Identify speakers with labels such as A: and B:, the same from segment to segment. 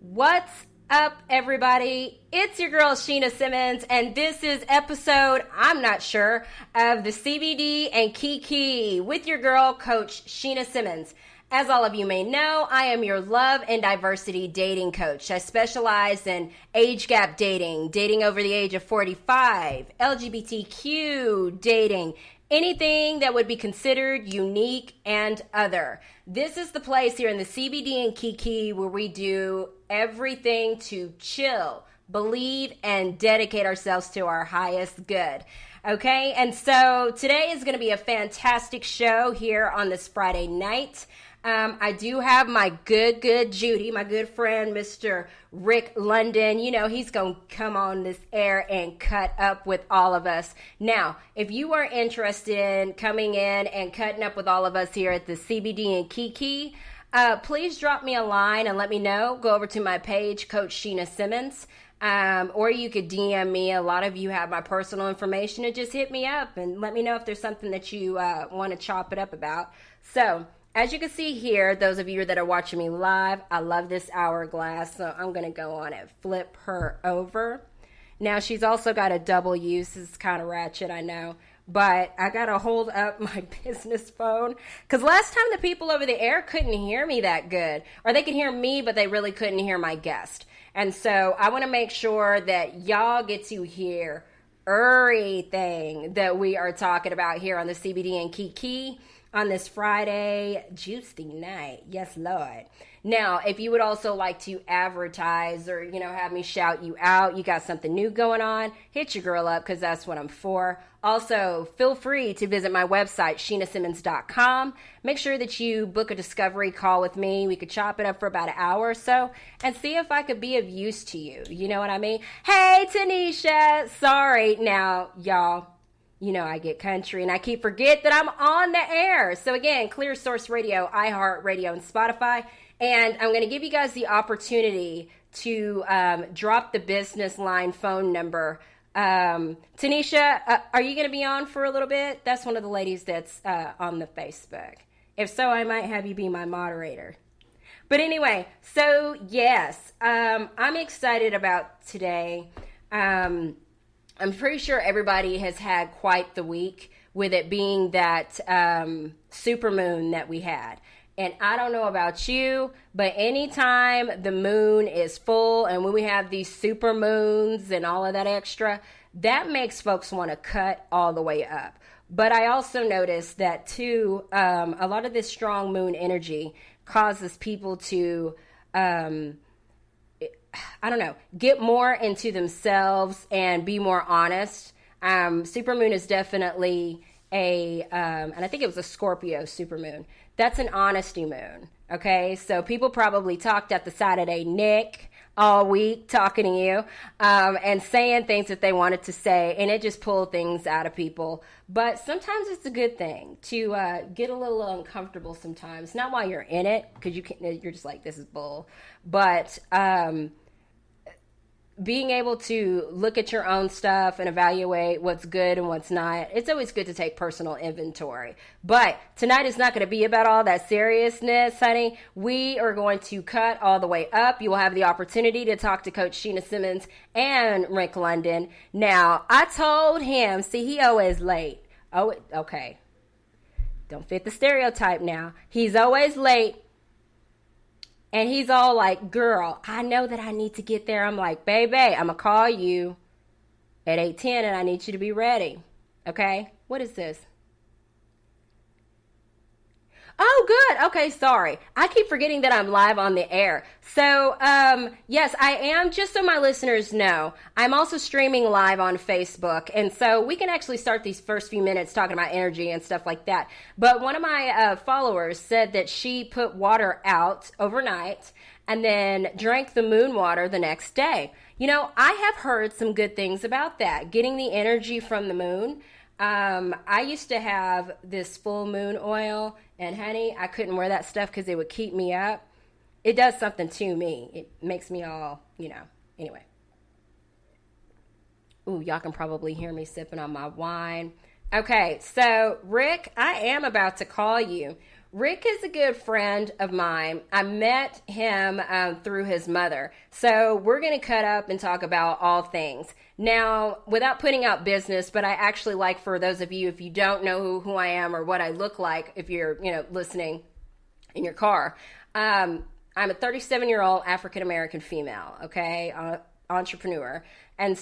A: What's up, everybody? It's your girl, Sheena Simmons, and this is episode, I'm not sure, of the CBD and KEKE with your girl, Coach Sheena Simmons. As all of you may know, I am your love and diversity dating coach. I specialize in age gap dating, dating over the age of 45, LGBTQ dating, anything that would be considered unique and other. This is the place here in the CBD and KEKE where we do everything to chill, believe, and dedicate ourselves to our highest good. Okay, and so today is going to be a fantastic show here on this Friday night. I do have my good Judy, my good friend, Mr. Ric London. You know, he's going to come on this air and cut up with all of us. Now, if you are interested in coming in and cutting up with all of us here at the CBD and KEKE, please drop me a line and let me know. Go over to my page, Coach Sheena Simmons, or you could DM me. A lot of you have my personal information, and just hit me up and let me know if there's something that you want to chop it up about. So, as you can see here, those of you that are watching me live, I love this hourglass, so I'm going to go on and flip her over. Now, she's also got a double use. This is kind of ratchet, I know, but I got to hold up my business phone because last time the people over the air couldn't hear me that good, or they could hear me, but they really couldn't hear my guest. And so I want to make sure that y'all get to hear everything that we are talking about here on the CBD and KEKE on this Friday juicy night. Yes, Lord. Now, if you would also like to advertise or, have me shout you out, you got something new going on, hit your girl up because that's what I'm for. Also, feel free to visit my website, SheenaSimmons.com. Make sure that you book a discovery call with me. We could chop it up for about an hour or so and see if I could be of use to you. You know what I mean? Hey, Tanisha. Sorry. Now, y'all, I get country and I keep forget that I'm on the air. So again, Clear Source Radio, iHeartRadio, and Spotify. And I'm going to give you guys the opportunity to drop the business line phone number. Tanisha, are you going to be on for a little bit? That's one of the ladies that's on the Facebook. If so, I might have you be my moderator. But anyway, so yes, I'm excited about today. I'm pretty sure everybody has had quite the week with it being that supermoon that we had. And I don't know about you, but anytime the moon is full and when we have these super moons and all of that extra, that makes folks want to cut all the way up. But I also noticed that too, a lot of this strong moon energy causes people to get more into themselves and be more honest. Supermoon is definitely and I think it was a Scorpio supermoon. That's an honesty moon, okay? So people probably talked at the Saturday Nick all week talking to you and saying things that they wanted to say, and it just pulled things out of people. But sometimes it's a good thing to get a little uncomfortable sometimes. Not while you're in it, because you're just like, this is bull. But being able to look at your own stuff and evaluate what's good and what's not, it's always good to take personal inventory. But tonight is not going to be about all that seriousness, honey. We are going to cut all the way up. You will have the opportunity to talk to Coach Sheena Simmons and Ric London. Now, I told him, see, he always late. Oh, okay. Don't fit the stereotype now. He's always late. And he's all like, girl, I know that I need to get there. I'm like, baby, I'm going to call you at 8:10 and I need you to be ready. Okay? What is this? Oh, good. Okay, sorry. I keep forgetting that I'm live on the air. So, yes, I am. Just so my listeners know, I'm also streaming live on Facebook. And so we can actually start these first few minutes talking about energy and stuff like that. But one of my followers said that she put water out overnight and then drank the moon water the next day. I have heard some good things about that, getting the energy from the moon. I used to have this full moon oil, and honey, I couldn't wear that stuff because it would keep me up. It does something to me. It makes me all, anyway. Ooh, y'all can probably hear me sipping on my wine. Okay, so Ric, I am about to call you. Rick is a good friend of mine. I met him through his mother. So we're going to cut up and talk about all things. Now, without putting out business, but I actually like, for those of you, if you don't know who I am or what I look like, if you're, listening in your car, I'm a 37-year-old African-American female, okay, entrepreneur, and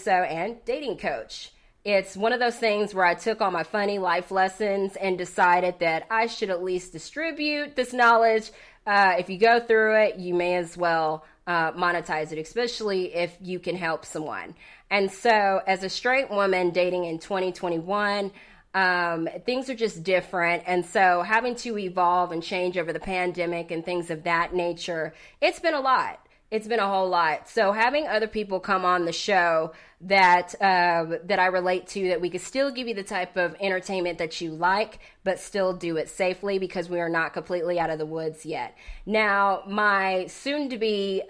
A: dating coach. It's one of those things where I took all my funny life lessons and decided that I should at least distribute this knowledge. If you go through it, you may as well monetize it, especially if you can help someone. And so as a straight woman dating in 2021, things are just different. And so having to evolve and change over the pandemic and things of that nature, it's been a lot. It's been a whole lot. So having other people come on the show that I relate to, that we could still give you the type of entertainment that you like, but still do it safely, because we are not completely out of the woods yet. Now, my soon-to-be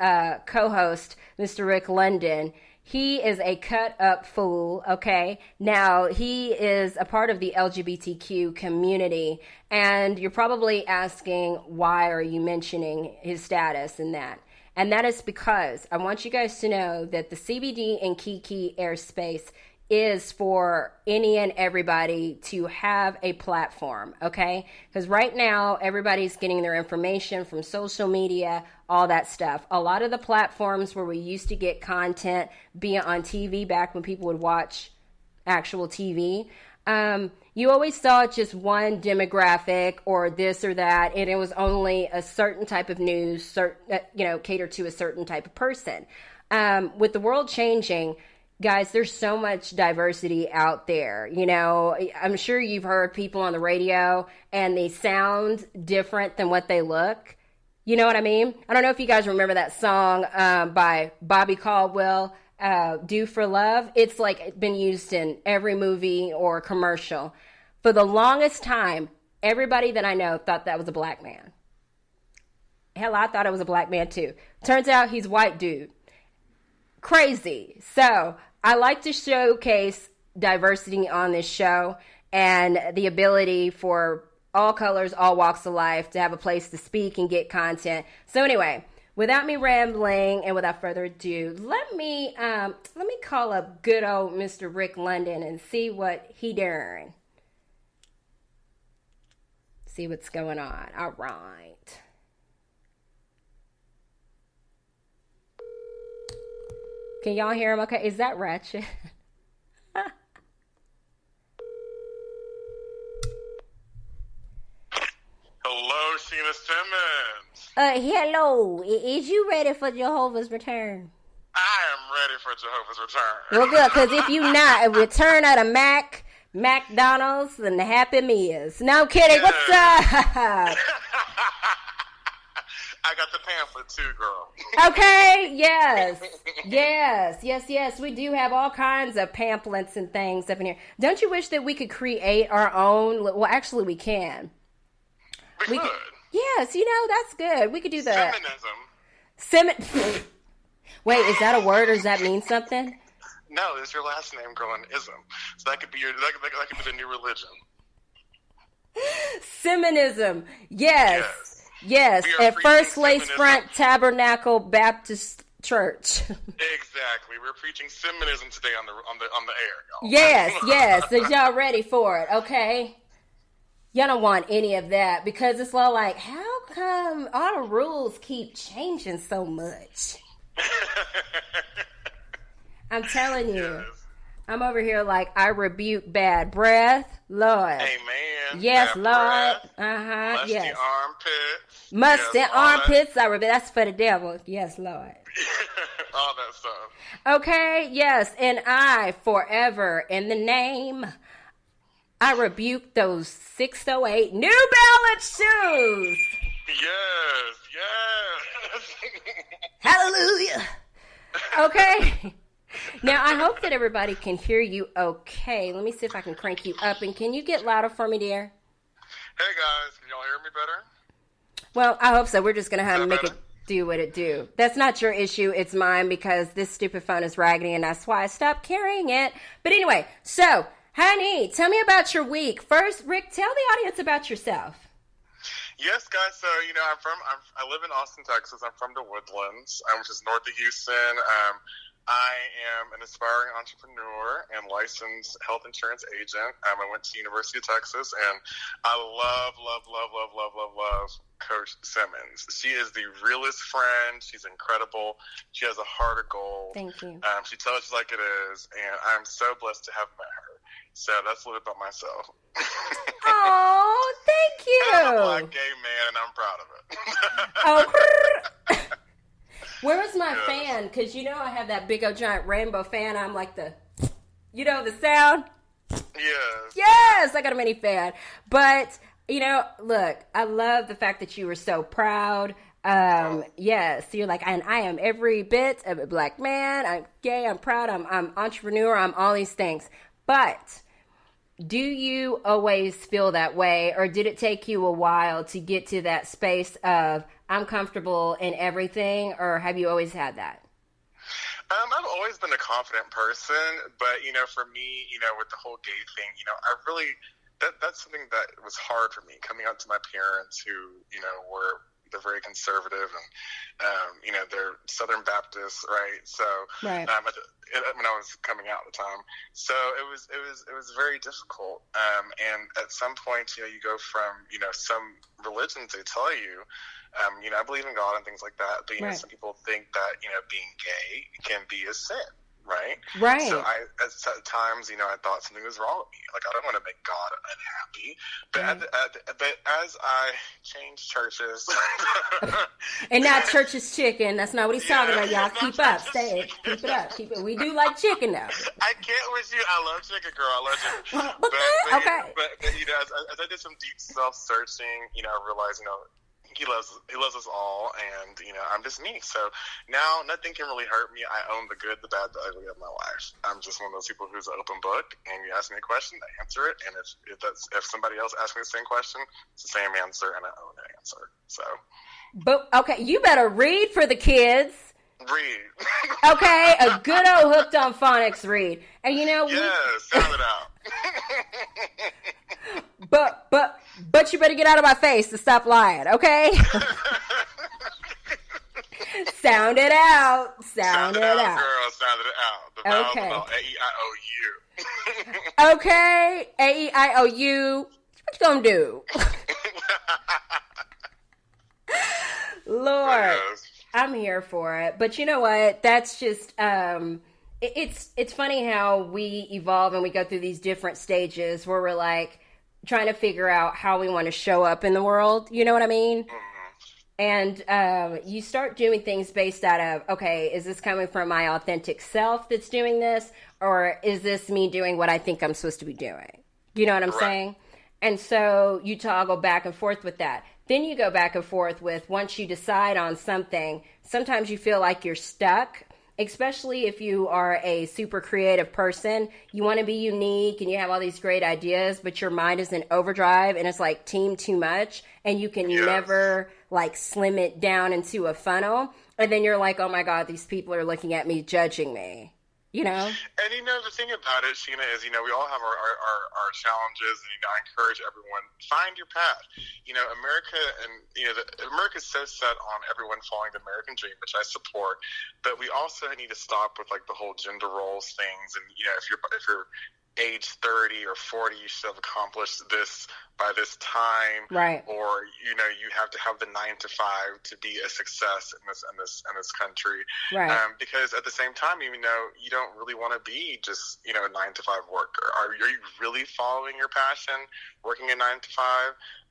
A: co-host, Mr. Ric London, he is a cut-up fool, okay? Now, he is a part of the LGBTQ community, and you're probably asking, why are you mentioning his status and that? And that is because I want you guys to know that the CBD and KEKE airspace is for any and everybody to have a platform, okay? Because right now, everybody's getting their information from social media, all that stuff. A lot of the platforms where we used to get content, be it on TV back when people would watch actual TV, you always saw just one demographic or this or that, and it was only a certain type of news, catered to a certain type of person. With the world changing, guys, there's so much diversity out there. I'm sure you've heard people on the radio and they sound different than what they look. You know what I mean? I don't know if you guys remember that song by Bobby Caldwell, Do for Love. It's like been used in every movie or commercial. For the longest time, everybody that I know thought that was a black man. Hell, I thought it was a black man too. Turns out he's a white dude. Crazy. So I like to showcase diversity on this show and the ability for all colors, all walks of life to have a place to speak and get content. So anyway, without me rambling and without further ado, let me call up good old Mr. Ric London and see what he doing. See what's going on. All right. Can y'all hear him okay? Is that ratchet?
B: Hello, Sheena Simmons.
A: Hello. Is you ready for Jehovah's return?
B: I am ready for Jehovah's return.
A: Well, good, because if you not, a return of the McDonald's and the Happy Meals. No kidding. Yeah. What's up?
B: I got the pamphlet too, girl.
A: Okay, yes. We do have all kinds of pamphlets and things up in here. Don't you wish that we could create our own? Well, actually, we can.
B: We could.
A: Yes, that's good. We could do that.
B: Feminism.
A: Wait, is that a word or does that mean something?
B: No, it's your last name, girl, and ism. So that could be that could be the new religion.
A: Feminism. Yes. At First Lakefront Tabernacle Baptist Church.
B: Exactly. We're preaching feminism today on the air, y'all.
A: Yes. So y'all ready for it, okay? Y'all don't want any of that because it's all like, how come all the rules keep changing so much? I'm telling you.
B: Yes.
A: I'm over here like, I rebuke bad breath, Lord.
B: Amen.
A: Yes,
B: bad
A: Lord.
B: Breath, musty
A: yes.
B: armpits.
A: Musty
B: yes,
A: armpits, I rebuke. That's for the devil. Yes, Lord.
B: All that stuff.
A: Okay, yes. And I forever, in the name, I rebuke those 608 New Balance shoes.
B: Yes.
A: Hallelujah. Okay. Now, I hope that everybody can hear you okay. Let me see if I can crank you up. And can you get louder for me, dear?
B: Hey, guys. Can y'all hear me better?
A: Well, I hope so. We're just going to have to make it do what it do. That's not your issue. It's mine because this stupid phone is raggedy, and that's why I stopped carrying it. But anyway, so, honey, tell me about your week. First, Rick, tell the audience about yourself.
B: Yes, guys. So I live in Austin, Texas. I'm from the Woodlands, which is north of Houston. I am an aspiring entrepreneur and licensed health insurance agent. I went to University of Texas, and I love Coach Simmons. She is the realest friend. She's incredible. She has a heart of gold.
A: Thank you.
B: She tells you like it is, and I'm so blessed to have met her. So that's a little bit about myself.
A: Oh, thank you.
B: I'm a black gay man, and I'm proud of it.
A: Oh, where is my fan? Because I have that big old giant rainbow fan. I'm like the sound?
B: Yes.
A: Yes, I got a mini fan. But, look, I love the fact that you were so proud. Yes, you're like, and I am every bit of a black man. I'm gay, I'm proud, I'm entrepreneur, I'm all these things. But do you always feel that way, or did it take you a while to get to that space of I'm comfortable in everything, or have you always had that?
B: I've always been a confident person, but for me, with the whole gay thing, I really that's something that was hard for me coming out to my parents who they're very conservative and they're Southern Baptists, right? So
A: right.
B: When I was coming out at the time, so it was very difficult. And at some point, you go from some religions, they tell you, I believe in God and things like that, but
A: right.
B: Some people think that being gay can be a sin. Right.
A: Right.
B: So at times, I thought something was wrong with me. Like, I don't want to make God unhappy. But but as I changed churches,
A: and not church is chicken. That's not what he's talking about, y'all. Keep up, stay it, keep it up, keep it. We do like chicken though.
B: I can't with you. I love chicken, girl. I love chicken.
A: Okay.
B: But as I did some deep self searching, I realized, He loves us all, and I'm just me. So now nothing can really hurt me. I own the good, the bad, the ugly of my life. I'm just one of those people who's an open book, and you ask me a question, I answer it, and if somebody else asks me the same question, it's the same answer, and I own the answer. So,
A: but okay, you better read for the kids.
B: Read.
A: Okay, a good old hooked on phonics read, and
B: sound it out.
A: But you better get out of my face to stop lying, okay? Sound it out. Sound it out.
B: Girl, sound it out. The vowels
A: okay.
B: About A-E-I-O-U.
A: Okay, A-E-I-O-U. What you gonna do? Lord, I'm here for it. But you know what? That's just... It's funny how we evolve and we go through these different stages where we're like trying to figure out how we want to show up in the world. You know what I mean? Mm-hmm. And you start doing things based out of, okay, is this coming from my authentic self that's doing this? Or is this me doing what I think I'm supposed to be doing? You know what I'm saying? And so you toggle back and forth with that. Then you go back and forth with, once you decide on something, sometimes you feel like you're stuck. Especially if you are a super creative person, you want to be unique and you have all these great ideas, but your mind is in overdrive and it's like team too much and you can never like slim it down into a funnel. And then you're like, oh my God, these people are looking at me, judging me, And
B: the thing about it, Sheena, is, we all have our challenges, and, I encourage everyone, find your path. America, and, America's so set on everyone following the American dream, which I support, but we also need to stop with, like, the whole gender roles things, and, if you're age 30 or 40, you should have accomplished this by this time,
A: right?
B: Or you have to have the 9 to 5 to be a success in this country,
A: right?
B: Because at the same time, you don't really want to be just a 9 to 5 worker. Are you really following your passion, working a 9 to 5?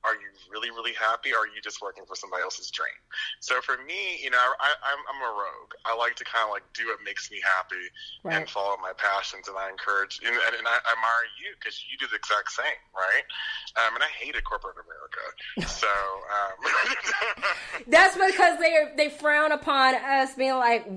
B: Are you really, really happy, or are you just working for somebody else's dream? So for me, I'm a rogue. I like to kind of like do what makes me happy, right, and follow my passions. And I encourage, and I admire you because you do the exact same, right? And I hated corporate America. So
A: that's because they frown upon us being like,